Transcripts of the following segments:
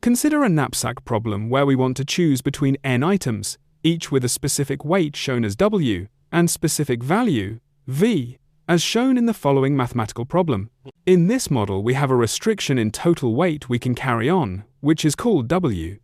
Consider a knapsack problem where we want to choose between n items, each with a specific weight shown as W and specific value, V, as shown in the following mathematical problem. In this model, we have a restriction in total weight we can carry on, which is called W.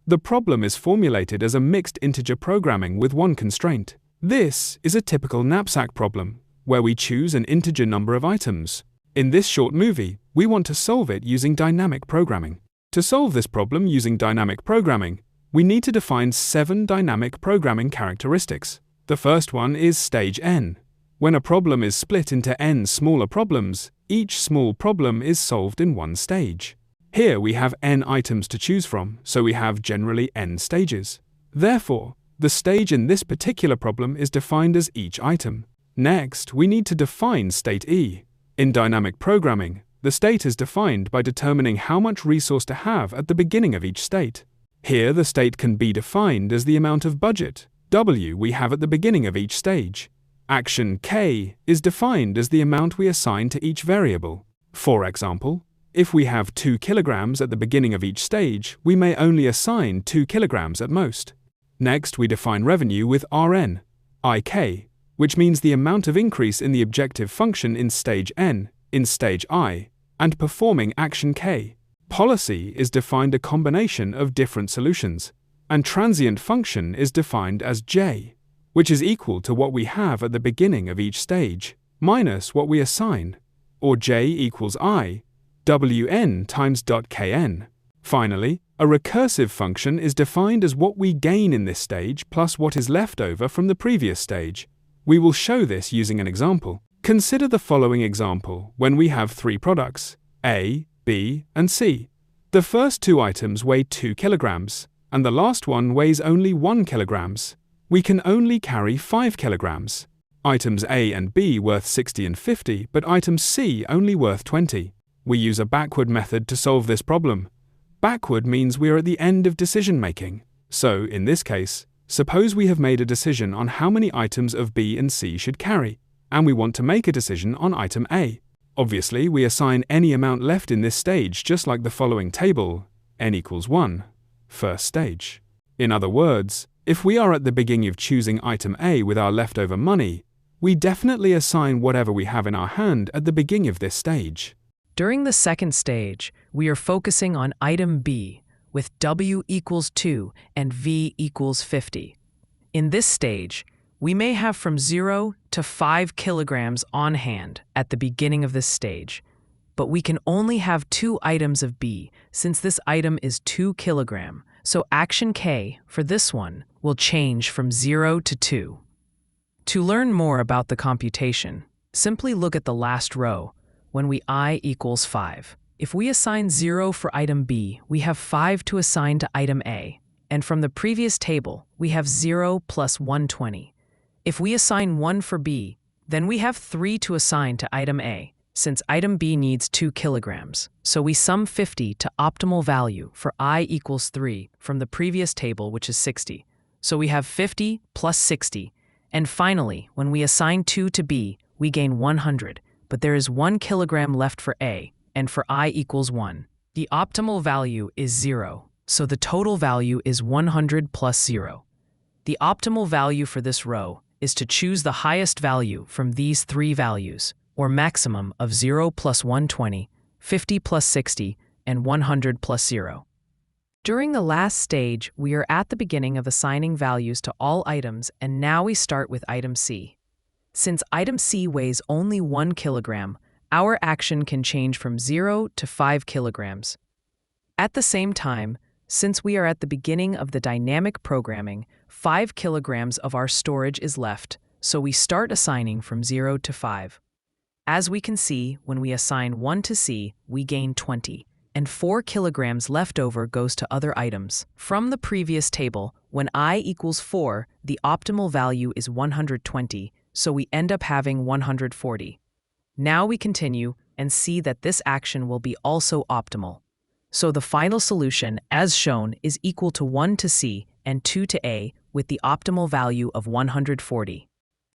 The problem is formulated as a mixed integer programming with one constraint. This is a typical knapsack problem, where we choose an integer number of items. In this short movie, we want to solve it using dynamic programming. To solve this problem using dynamic programming, we need to define 7 dynamic programming characteristics. The first one is stage n. When a problem is split into n smaller problems, each small problem is solved in one stage. Here we have n items to choose from, so we have generally n stages. Therefore, the stage in this particular problem is defined as each item. Next, we need to define state E. In dynamic programming, the state is defined by determining how much resource to have at the beginning of each state. Here, the state can be defined as the amount of budget, W, we have at the beginning of each stage. Action K is defined as the amount we assign to each variable. For example, if we have 2 kilograms at the beginning of each stage, we may only assign 2 kilograms at most. Next, we define revenue with Rn, Ik, which means the amount of increase in the objective function in stage n, in stage I, and performing action K. Policy is defined a combination of different solutions, and transient function is defined as J, which is equal to what we have at the beginning of each stage, minus what we assign, or J equals I, Wn times .kn. Finally, a recursive function is defined as what we gain in this stage plus what is left over from the previous stage. We will show this using an example. Consider the following example when we have 3 products, A, B, and C. The first 2 items weigh 2 kilograms, and the last one weighs only 1 kilograms. We can only carry 5 kilograms. Items A and B worth 60 and 50, but item C only worth 20. We use a backward method to solve this problem. Backward means we are at the end of decision making. So, in this case, suppose we have made a decision on how many items of B and C should carry, and we want to make a decision on item A. Obviously, we assign any amount left in this stage just like the following table, n equals 1, first stage. In other words, if we are at the beginning of choosing item A with our leftover money, we definitely assign whatever we have in our hand at the beginning of this stage. During the second stage, we are focusing on item B, with W equals 2 and V equals 50. In this stage, we may have from 0 to 5 kilograms on hand at the beginning of this stage, but we can only have 2 items of B since this item is 2 kilogram, so action K for this one will change from 0 to 2. To learn more about the computation, simply look at the last row when we I equals 5. If we assign 0 for item B, we have 5 to assign to item A, and from the previous table, we have 0 plus 120. If we assign 1 for B, then we have 3 to assign to item A, since item B needs 2 kilograms, so we sum 50 to optimal value for I equals 3 from the previous table, which is 60. So we have 50 plus 60, and finally, when we assign 2 to B, we gain 100, but there is 1 kilogram left for A, and for I equals 1. The optimal value is 0, so the total value is 100 plus 0. The optimal value for this row is to choose the highest value from these 3 values, or maximum of 0 plus 120, 50 plus 60, and 100 plus 0. During the last stage, we are at the beginning of assigning values to all items, and now we start with item C. Since item C weighs only 1 kilogram, our action can change from 0 to 5 kilograms. At the same time, since we are at the beginning of the dynamic programming, 5 kilograms of our storage is left, so we start assigning from 0 to 5. As we can see, when we assign 1 to C, we gain 20, and 4 kilograms left over goes to other items. From the previous table, when I equals 4, the optimal value is 120, so we end up having 140. Now we continue and see that this action will be also optimal. So the final solution, as shown, is equal to 1 to C and 2 to A with the optimal value of 140.